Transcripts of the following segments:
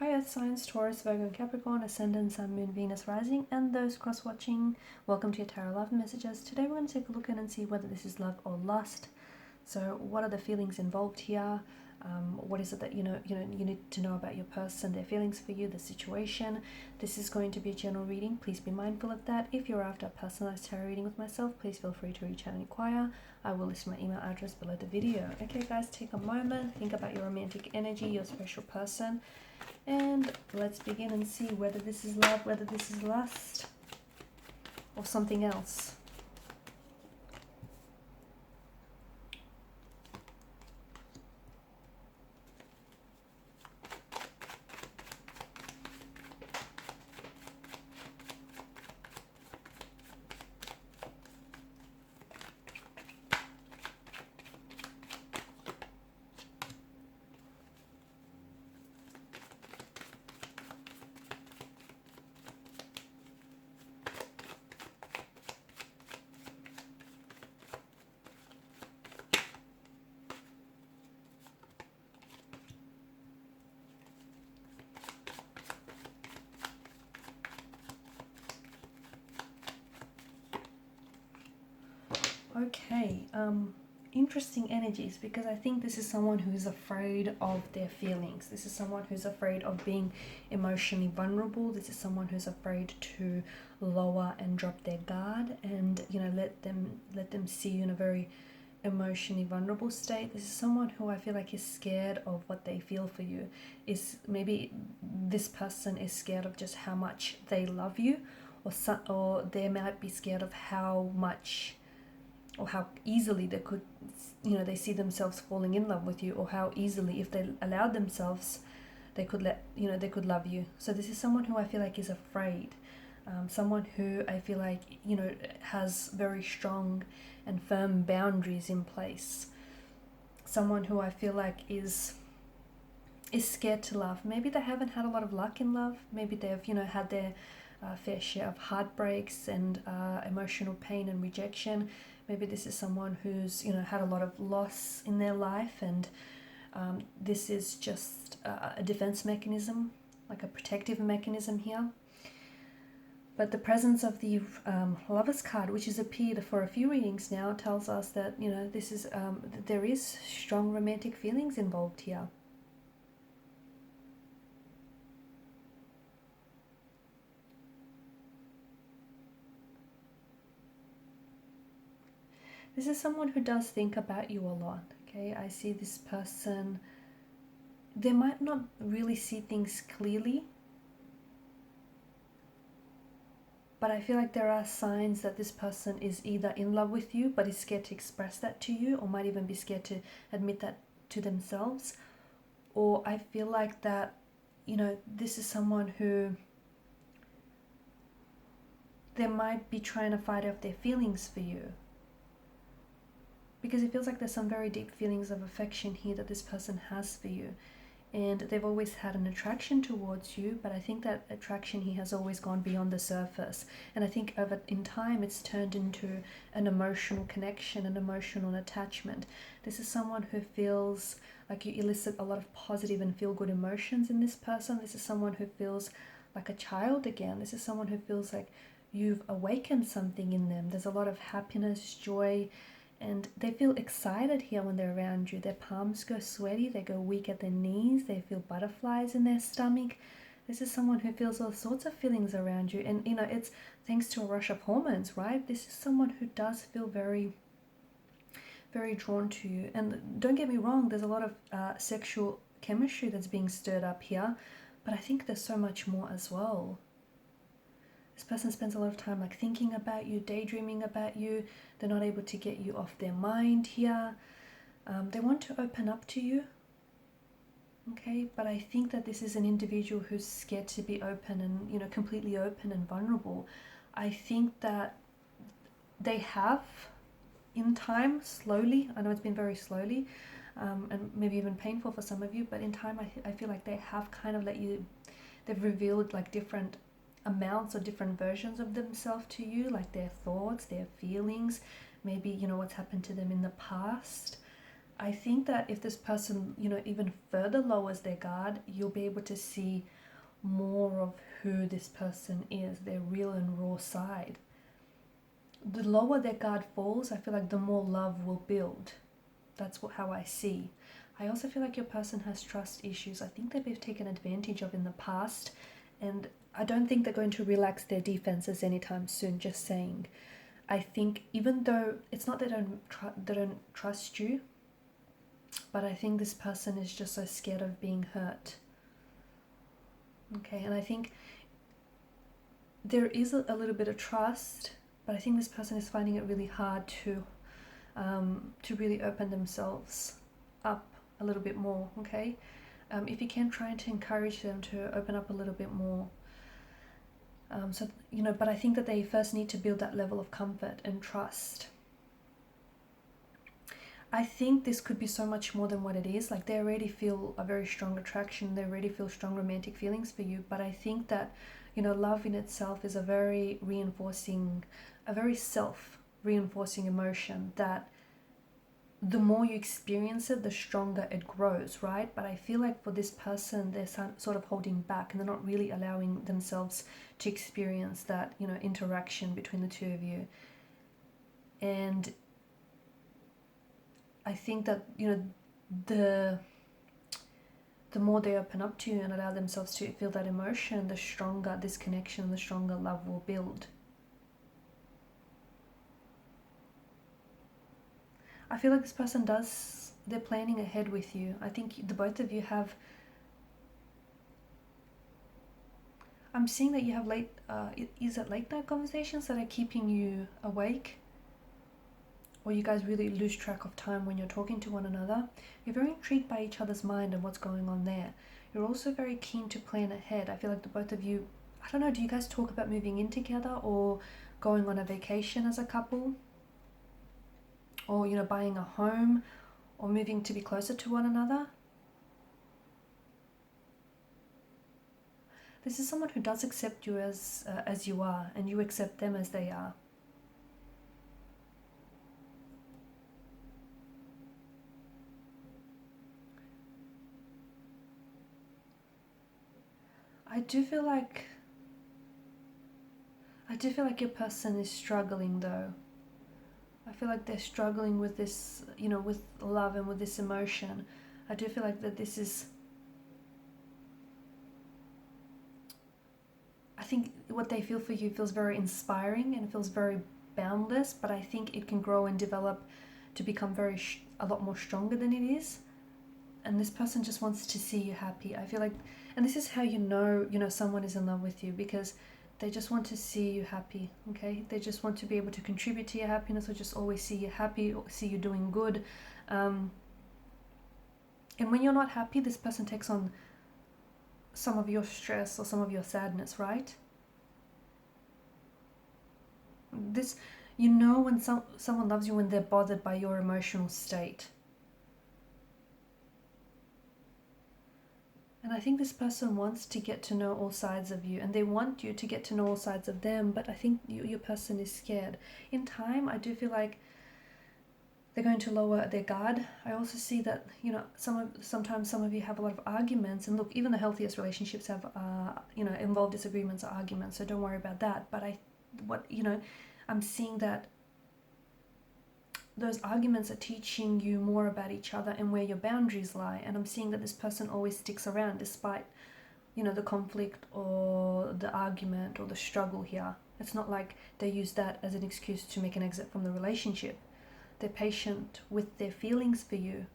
Hi Earth signs, Taurus, Virgo and Capricorn, Ascendant, Sun, Moon, Venus, Rising, and those cross-watching. Welcome to your Tarot Love Messages. Today we're going to take a look at and see whether this is love or lust. So what are the feelings involved here? What is it that you need to know about your person, their feelings for you, the situation? This is going to be a general reading. Please be mindful of that. If you're after a personalized tarot reading with myself, please feel free to reach out and inquire. I will list my email address below the video. Okay guys, take a moment, think about your romantic energy, your special person, and let's begin and see whether this is love, whether this is lust, or something else. Okay, interesting energies, because I think this is someone who is afraid of their feelings. This is someone who's afraid of being emotionally vulnerable. This is someone who's afraid to lower and drop their guard and let them see you in a very emotionally vulnerable state. This is someone who I feel like is scared of what they feel for you. Is maybe this person is scared of just how much they love you, or they might be scared of how much or how easily they could, they see themselves falling in love with you, or how easily, if they allowed themselves, they could they could love you. So this is someone who I feel like is afraid, someone who I feel like, has very strong and firm boundaries in place, someone who I feel like is scared to love. Maybe they haven't had a lot of luck in love. Maybe they've, had their fair share of heartbreaks and emotional pain and rejection. Maybe this is someone who's had a lot of loss in their life, and this is just a defense mechanism, like a protective mechanism here. But the presence of the Lovers card, which has appeared for a few readings now, tells us that this is there is strong romantic feelings involved here. This is someone who does think about you a lot, okay? I see this person, they might not really see things clearly, but I feel like there are signs that this person is either in love with you but is scared to express that to you, or might even be scared to admit that to themselves. Or I feel like that, this is someone who they might be trying to fight off their feelings for you, because it feels like there's some very deep feelings of affection here that this person has for you, and they've always had an attraction towards you, but I think that attraction here has always gone beyond the surface, and I think in time it's turned into an emotional connection, an emotional attachment. This is someone who feels like you elicit a lot of positive and feel-good emotions in this person. This is someone who feels like a child again. This is someone who feels like you've awakened something in them. There's a lot of happiness, joy, and they feel excited here when they're around you. Their palms go sweaty, they go weak at their knees, they feel butterflies in their stomach. This is someone who feels all sorts of feelings around you, and it's thanks to a rush of hormones, right? This is someone who does feel very, very drawn to you. And don't get me wrong, there's a lot of sexual chemistry that's being stirred up here, but I think there's so much more as well. This person spends a lot of time like thinking about you, daydreaming about you. They're not able to get you off their mind here. They want to open up to you, okay? But I think that this is an individual who's scared to be open and, completely open and vulnerable. I think that they have, in time, slowly, I know it's been very slowly, and maybe even painful for some of you, but in time I feel like they have kind of they've revealed like different amounts or different versions of themselves to you, like their thoughts, their feelings, maybe what's happened to them in the past. I think that if this person, even further lowers their guard, you'll be able to see more of who this person is, their real and raw side. The lower their guard falls, I feel like the more love will build. That's how I see. I also feel like your person has trust issues. I think they've been taken advantage of in the past, and I don't think they're going to relax their defenses anytime soon, just saying. I think even though it's not that they don't trust you, but I think this person is just so scared of being hurt. Okay, and I think there is a little bit of trust, but I think this person is finding it really hard to really open themselves up a little bit more. Okay, if you can, try to encourage them to open up a little bit more. But I think that they first need to build that level of comfort and trust. I think this could be so much more than what it is. Like, they already feel a very strong attraction, they already feel strong romantic feelings for you, but I think that, love in itself is a very self-reinforcing emotion that the more you experience it, the stronger it grows, right? But I feel like for this person, they're sort of holding back and they're not really allowing themselves to experience that, interaction between the two of you. And I think that, the more they open up to you and allow themselves to feel that emotion, the stronger this connection, the stronger love will build. I feel like this person they're planning ahead with you. I think the both of you have, I'm seeing that you have is it late night conversations that are keeping you awake? Or you guys really lose track of time when you're talking to one another. You're very intrigued by each other's mind and what's going on there. You're also very keen to plan ahead. I feel like the both of you, I don't know, do you guys talk about moving in together or going on a vacation as a couple? Or, buying a home or moving to be closer to one another? This is someone who does accept you as you are, and you accept them as they are. I do feel like your person is struggling though. I feel like they're struggling with this, with love and with this emotion. I do feel like that this is, I think what they feel for you feels very inspiring and it feels very boundless, but I think it can grow and develop to become a lot more stronger than it is. And this person just wants to see you happy. I feel like, and this is how someone is in love with you, because they just want to see you happy. Okay, they just want to be able to contribute to your happiness, or just always see you happy, or see you doing good. And when you're not happy, this person takes on some of your stress or some of your sadness, right? This, when someone loves you when they're bothered by your emotional state. And I think this person wants to get to know all sides of you, and they want you to get to know all sides of them, but I think your person is scared. In time, I do feel like they're going to lower their guard. I also see that, sometimes some of you have a lot of arguments, and look, even the healthiest relationships have, involve disagreements or arguments, so don't worry about that. But I'm seeing that those arguments are teaching you more about each other and where your boundaries lie. And I'm seeing that this person always sticks around despite, the conflict or the argument or the struggle here. It's not like they use that as an excuse to make an exit from the relationship. They're patient with their feelings for you.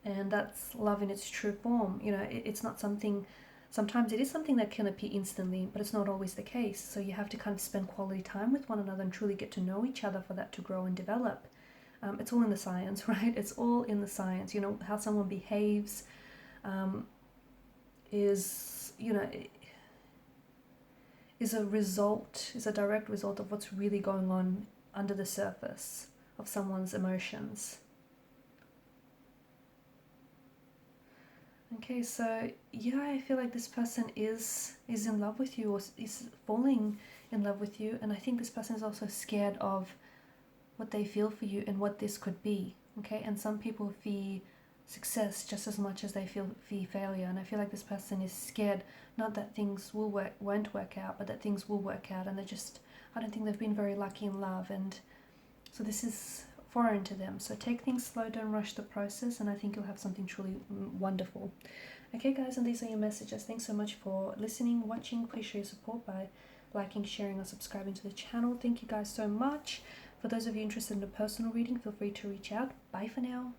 And that's love in its true form. It's not something, sometimes it is something that can appear instantly, but it's not always the case. So you have to kind of spend quality time with one another and truly get to know each other for that to grow and develop. It's all in the science, right? It's all in the science. How someone behaves is a direct result of what's really going on under the surface of someone's emotions. Okay, so yeah, I feel like this person is in love with you, or is falling in love with you, and I think this person is also scared of what they feel for you and what this could be. Okay, and some people fear success just as much as they fear failure, and I feel like this person is scared, not that things won't work out, but that things will work out, and I don't think they've been very lucky in love, and so this is foreign to them. So take things slow, don't rush the process, and I think you'll have something truly wonderful. Okay guys, and these are your messages. Thanks so much for listening, watching. Please show your support by liking, sharing, or subscribing to the channel. Thank you guys so much. For those of you interested in a personal reading, feel free to reach out. Bye for now.